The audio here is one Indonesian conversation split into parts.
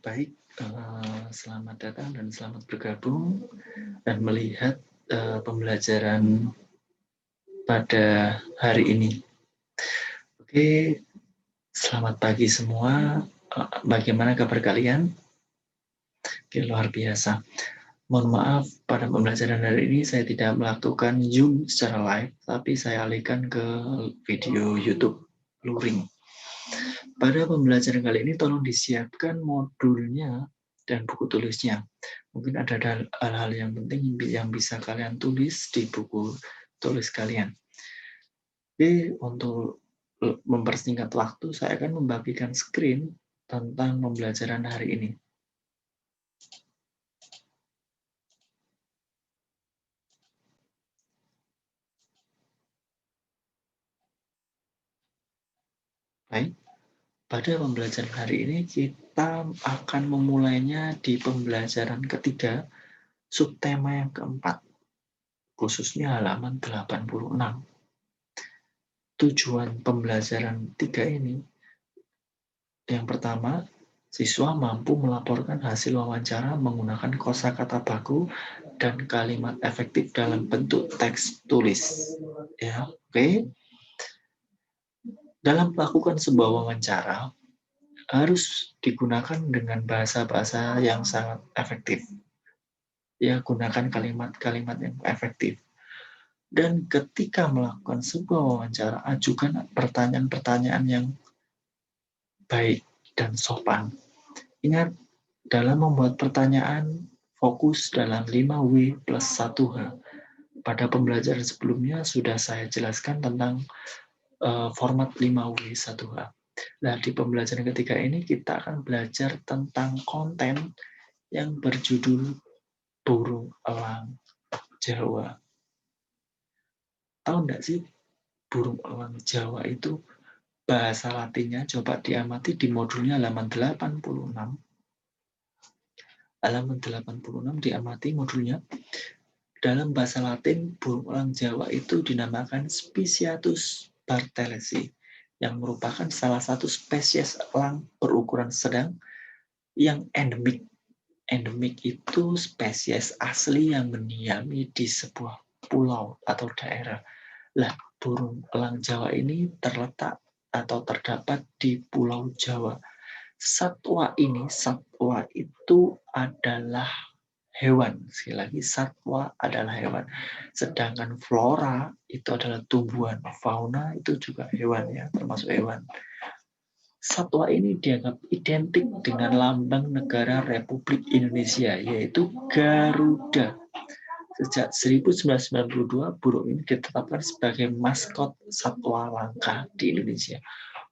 Baik, selamat datang dan selamat bergabung dan melihat pembelajaran pada hari ini. Oke, selamat pagi semua. Bagaimana kabar kalian? Oke, luar biasa. Mohon maaf, pada pembelajaran hari ini saya tidak melakukan Zoom secara live, tapi saya alihkan ke video YouTube luring. Pada pembelajaran kali ini tolong disiapkan modulnya dan buku tulisnya. Mungkin ada hal-hal yang penting yang bisa kalian tulis di buku tulis kalian. Jadi untuk mempersingkat waktu, saya akan membagikan screen tentang pembelajaran hari ini. Baik, pada pembelajaran hari ini kita akan memulainya di pembelajaran ketiga, subtema yang keempat, khususnya halaman 86. Tujuan pembelajaran 3 ini, yang pertama, siswa mampu melaporkan hasil wawancara menggunakan kosakata baku dan kalimat efektif dalam bentuk teks tulis. Ya, oke. Dalam melakukan sebuah wawancara, harus digunakan dengan bahasa-bahasa yang sangat efektif. Ya, gunakan kalimat-kalimat yang efektif. Dan ketika melakukan sebuah wawancara, ajukan pertanyaan-pertanyaan yang baik dan sopan. Ingat, dalam membuat pertanyaan, fokus dalam 5W plus 1H. Pada pembelajaran sebelumnya sudah saya jelaskan tentang format 5W 1H. Nah, di pembelajaran ketiga ini kita akan belajar tentang konten yang berjudul Burung Elang Jawa. Tahu enggak sih, burung elang Jawa itu bahasa latinnya? Coba diamati di modulnya halaman 86. Halaman 86 diamati modulnya. Dalam bahasa Latin, burung elang Jawa itu dinamakan Speciatus barthelesi, yang merupakan salah satu spesies elang berukuran sedang yang endemik. Endemik itu spesies asli yang mendiami di sebuah pulau atau daerah. Lah, burung elang Jawa ini terletak atau terdapat di Pulau Jawa. Satwa itu adalah hewan. Sekali lagi, satwa adalah hewan. Sedangkan flora itu adalah tumbuhan. Fauna itu juga hewan, ya, termasuk hewan. Satwa ini dianggap identik dengan lambang negara Republik Indonesia, yaitu Garuda. Sejak 1992, burung ini ditetapkan sebagai maskot satwa langka di Indonesia.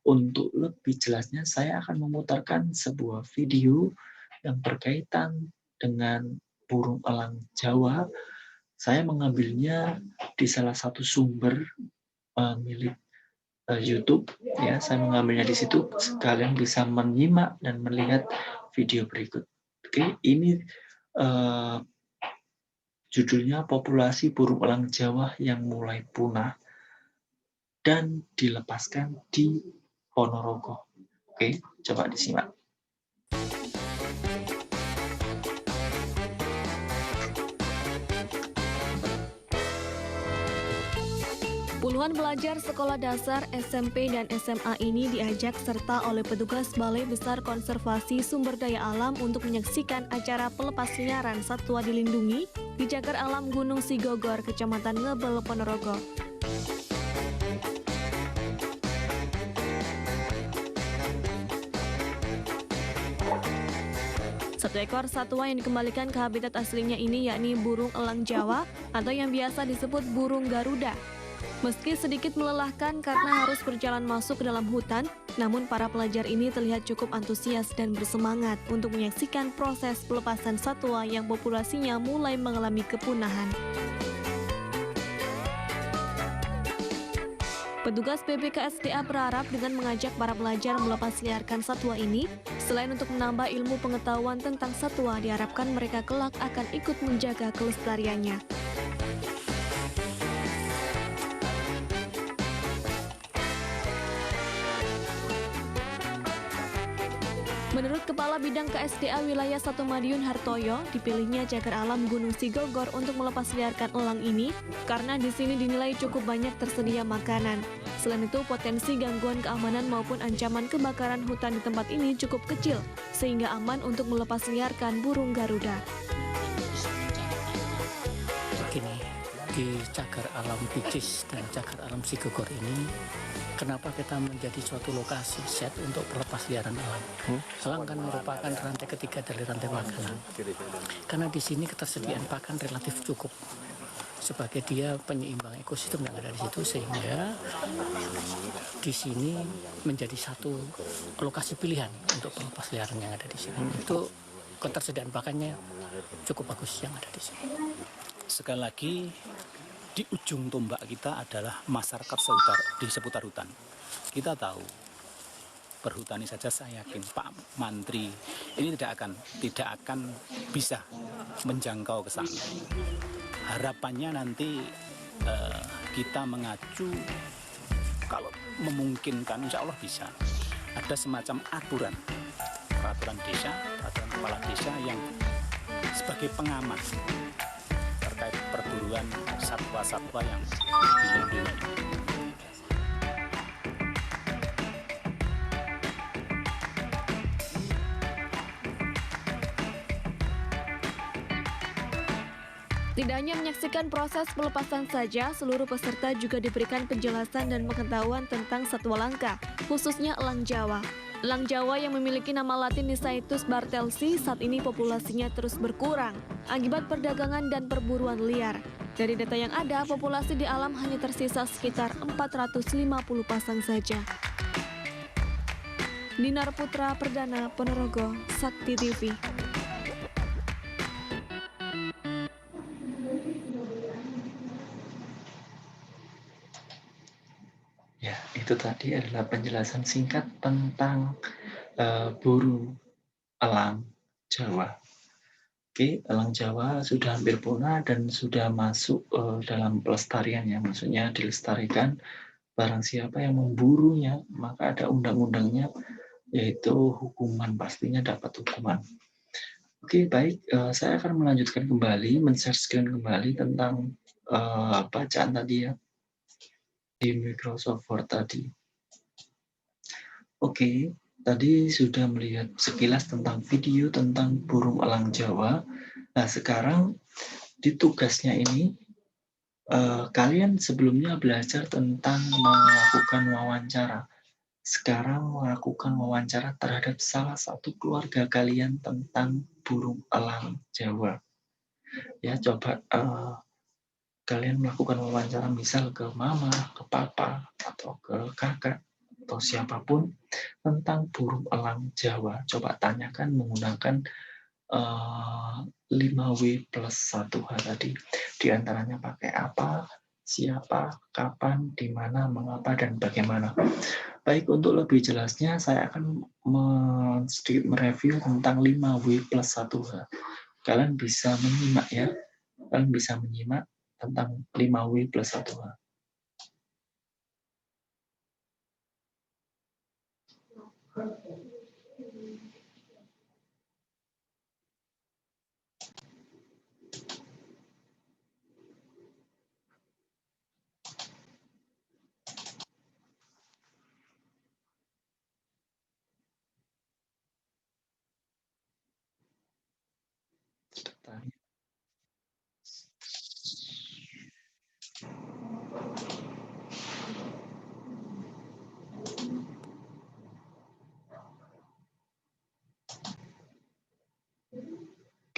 Untuk lebih jelasnya, saya akan memutarkan sebuah video yang berkaitan dengan burung elang Jawa. Saya mengambilnya di salah satu sumber milik YouTube. Ya, saya mengambilnya di situ. Kalian bisa menyimak dan melihat video berikut. Oke, ini judulnya Populasi Burung Elang Jawa yang Mulai Punah dan Dilepaskan di Ponorogo. Oke, coba disimak. Puluhan pelajar sekolah dasar, SMP, dan SMA ini diajak serta oleh petugas Balai Besar Konservasi Sumber Daya Alam untuk menyaksikan acara pelepasliaran satwa dilindungi di Cagar Alam Gunung Sigogor, Kecamatan Ngebel, Ponorogo. Satu ekor satwa yang dikembalikan ke habitat aslinya ini yakni burung elang Jawa atau yang biasa disebut burung Garuda. Meski sedikit melelahkan karena harus berjalan masuk ke dalam hutan, namun para pelajar ini terlihat cukup antusias dan bersemangat untuk menyaksikan proses pelepasan satwa yang populasinya mulai mengalami kepunahan. Petugas BPKSDA berharap dengan mengajak para pelajar melepasliarkan satwa ini, selain untuk menambah ilmu pengetahuan tentang satwa, diharapkan mereka kelak akan ikut menjaga kelestariannya. Menurut Kepala Bidang KSDA Wilayah 1 Madiun Hartoyo, dipilihnya cagar alam Gunung Sigogor untuk melepasliarkan elang ini karena di sini dinilai cukup banyak tersedia makanan. Selain itu, potensi gangguan keamanan maupun ancaman kebakaran hutan di tempat ini cukup kecil, sehingga aman untuk melepasliarkan burung Garuda. Begini, di cagar alam Picis dan cagar alam Sigogor ini, kenapa kita menjadi suatu lokasi set untuk pelepasliaran elang? Elang kan merupakan rantai ketiga dari rantai makanan. Karena di sini ketersediaan pakan relatif cukup. Sebagai dia penyeimbang ekosistem yang ada di situ, sehingga di sini menjadi satu lokasi pilihan untuk pelepasliaran yang ada di sini. Itu ketersediaan pakannya cukup bagus yang ada di sini. Sekali lagi, di ujung tombak kita adalah masyarakat di seputar hutan. Kita tahu, perhutani saja saya yakin Pak Mantri ini tidak akan bisa menjangkau ke sana. Harapannya nanti kita mengacu, kalau memungkinkan, insya Allah bisa. Ada semacam peraturan desa, peraturan kepala desa yang sebagai pengaman terkait perburuan satwa-satwa yang dilindungi. Tidak hanya menyaksikan proses pelepasan saja, seluruh peserta juga diberikan penjelasan dan pengetahuan tentang satwa langka, khususnya elang Jawa. Elang Jawa yang memiliki nama latin Nisaitus bartelsi saat ini populasinya terus berkurang akibat perdagangan dan perburuan liar. Dari data yang ada, populasi di alam hanya tersisa sekitar 450 pasang saja. Dinar Putra Perdana, Ponorogo, Sakti TV. Ya, itu tadi adalah penjelasan singkat tentang burung elang Jawa. Oke, elang Jawa sudah hampir punah dan sudah masuk dalam pelestarian, ya, maksudnya dilestarikan. Barang siapa yang memburunya, maka ada undang-undangnya, yaitu hukuman, pastinya dapat hukuman. Oke, baik, saya akan melanjutkan kembali, men-share screen kembali tentang bacaan tadi, ya, di Microsoft Word tadi. Oke, tadi sudah melihat sekilas tentang video tentang burung elang Jawa. Nah, sekarang di tugasnya ini, kalian sebelumnya belajar tentang melakukan wawancara. Sekarang melakukan wawancara terhadap salah satu keluarga kalian tentang burung elang Jawa. Ya, coba kalian melakukan wawancara misal ke mama, ke papa, atau ke kakak, atau siapapun tentang burung elang Jawa. Coba tanyakan menggunakan 5W+1H tadi. Di antaranya pakai apa, siapa, kapan, di mana, mengapa, dan bagaimana. Baik, untuk lebih jelasnya saya akan sedikit mereview tentang 5W+1H. Kalian bisa menyimak, ya. Kalian bisa menyimak tentang 5W+1H.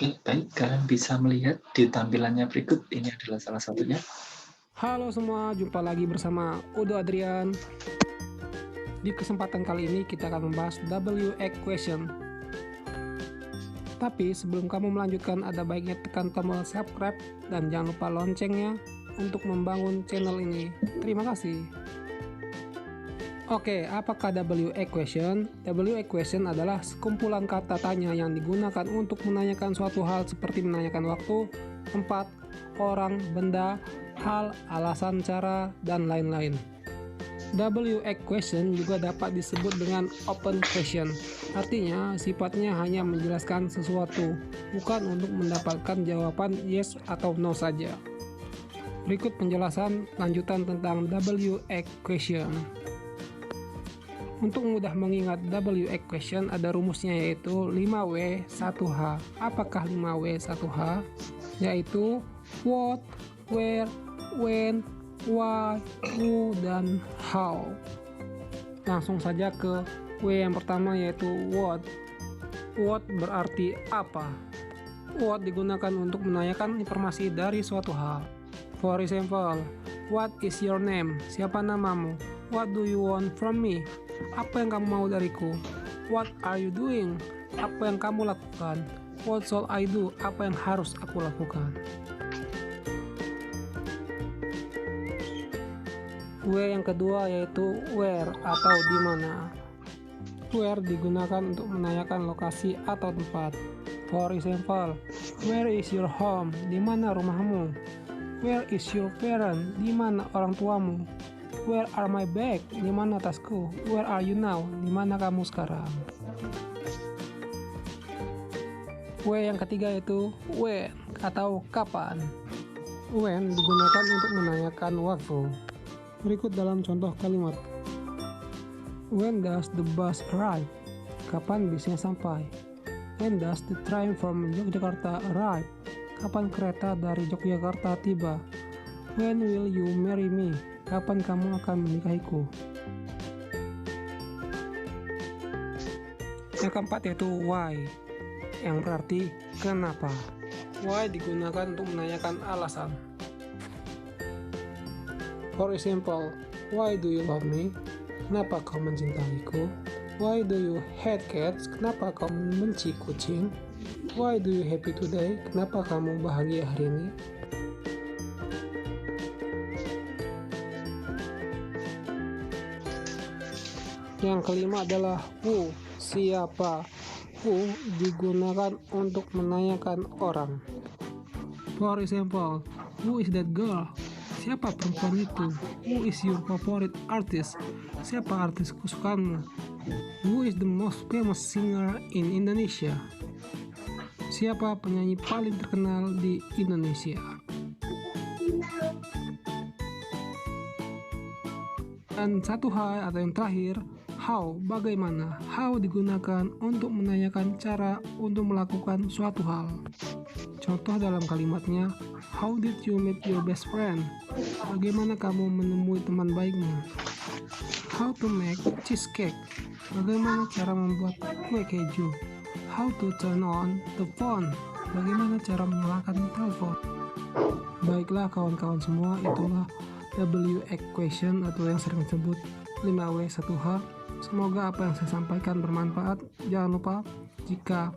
Oke, baik, kalian bisa melihat di tampilannya berikut. Ini adalah salah satunya. Halo semua, jumpa lagi bersama Udo Adrian. Di kesempatan kali ini kita akan membahas W equation. Tapi sebelum kamu melanjutkan, ada baiknya tekan tombol subscribe dan jangan lupa loncengnya untuk membangun channel ini. Terima kasih. Oke, apakah W equation? W equation adalah sekumpulan kata tanya yang digunakan untuk menanyakan suatu hal seperti menanyakan waktu, tempat, orang, benda, hal, alasan, cara, dan lain-lain. WH question juga dapat disebut dengan open question. Artinya, sifatnya hanya menjelaskan sesuatu, bukan untuk mendapatkan jawaban yes atau no saja. Berikut penjelasan lanjutan tentang WH question. Untuk mudah mengingat WH question ada rumusnya yaitu 5W 1H. Apakah 5W 1H? Yaitu what, where, when, why, who, dan how. Langsung saja ke W yang pertama yaitu what. What berarti apa. What digunakan untuk menanyakan informasi dari suatu hal. For example, what is your name? Siapa namamu? What do you want from me? Apa yang kamu mau dariku? What are you doing? Apa yang kamu lakukan? What shall I do? Apa yang harus aku lakukan? W yang kedua yaitu where atau di mana. Where digunakan untuk menanyakan lokasi atau tempat. For example, where is your home? Di mana rumahmu? Where is your parent? Di mana orang tuamu? Where are my bag? Di mana tasku? Where are you now? Di mana kamu sekarang? W yang ketiga yaitu when atau kapan. When digunakan untuk menanyakan waktu. Berikut dalam contoh kalimat. When does the bus arrive? Kapan bisnya sampai? When does the train from Yogyakarta arrive? Kapan kereta dari Yogyakarta tiba? When will you marry me? Kapan kamu akan menikahiku? Yang keempat yaitu why, yang berarti kenapa. Why digunakan untuk menanyakan alasan. For example, why do you love me? Kenapa kau mencintaiku? Why do you hate cats? Kenapa kau membenci kucing? Why do you happy today? Kenapa kamu bahagia hari ini? Yang kelima adalah who, siapa. Who digunakan untuk menanyakan orang. For example, who is that girl? Siapa perempuan itu? Who is your favorite artist? Siapa artis kesukaanmu? Who is the most famous singer in Indonesia? Siapa penyanyi paling terkenal di Indonesia? Dan satu hal atau yang terakhir, how, bagaimana. How digunakan untuk menanyakan cara untuk melakukan suatu hal. Contoh dalam kalimatnya, how did you meet your best friend? Bagaimana kamu menemui teman baikmu? How to make cheesecake? Bagaimana cara membuat kue keju? How to turn on the phone? Bagaimana cara menyalakan telepon? Baiklah kawan-kawan semua, itulah WH question atau yang sering disebut 5W 1H. Semoga apa yang saya sampaikan bermanfaat. Jangan lupa jika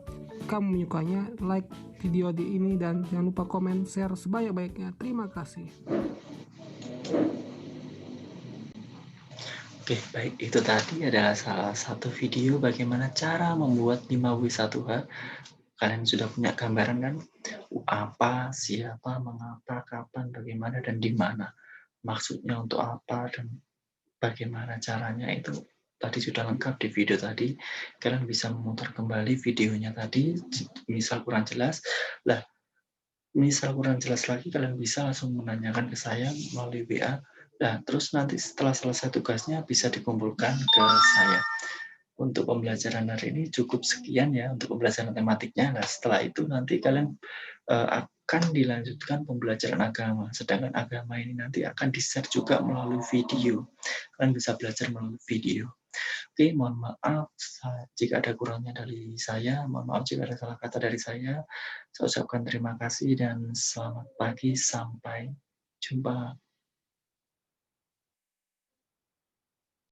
kamu menyukainya, like video ini dan jangan lupa komen, share sebanyak-banyaknya. Terima kasih. Oke, baik. Itu tadi adalah salah satu video bagaimana cara membuat 5W1H. Kalian sudah punya gambaran kan? Apa, siapa, mengapa, kapan, bagaimana, dan di mana. Maksudnya untuk apa dan bagaimana caranya itu tadi sudah lengkap di video tadi. Kalian bisa memutar kembali videonya tadi, misal kurang jelas. Lah, misal kurang jelas lagi, kalian bisa langsung menanyakan ke saya melalui WA. Nah, terus nanti setelah selesai tugasnya bisa dikumpulkan ke saya. Untuk pembelajaran hari ini cukup sekian ya untuk pembelajaran tematiknya. Nah, setelah itu nanti kalian akan dilanjutkan pembelajaran agama. Sedangkan agama ini nanti akan di-share juga melalui video. Kalian bisa belajar melalui video. Oke, mohon maaf jika ada kurangnya dari saya. Mohon maaf jika ada salah kata dari saya. Saya ucapkan terima kasih dan selamat pagi. Sampai jumpa.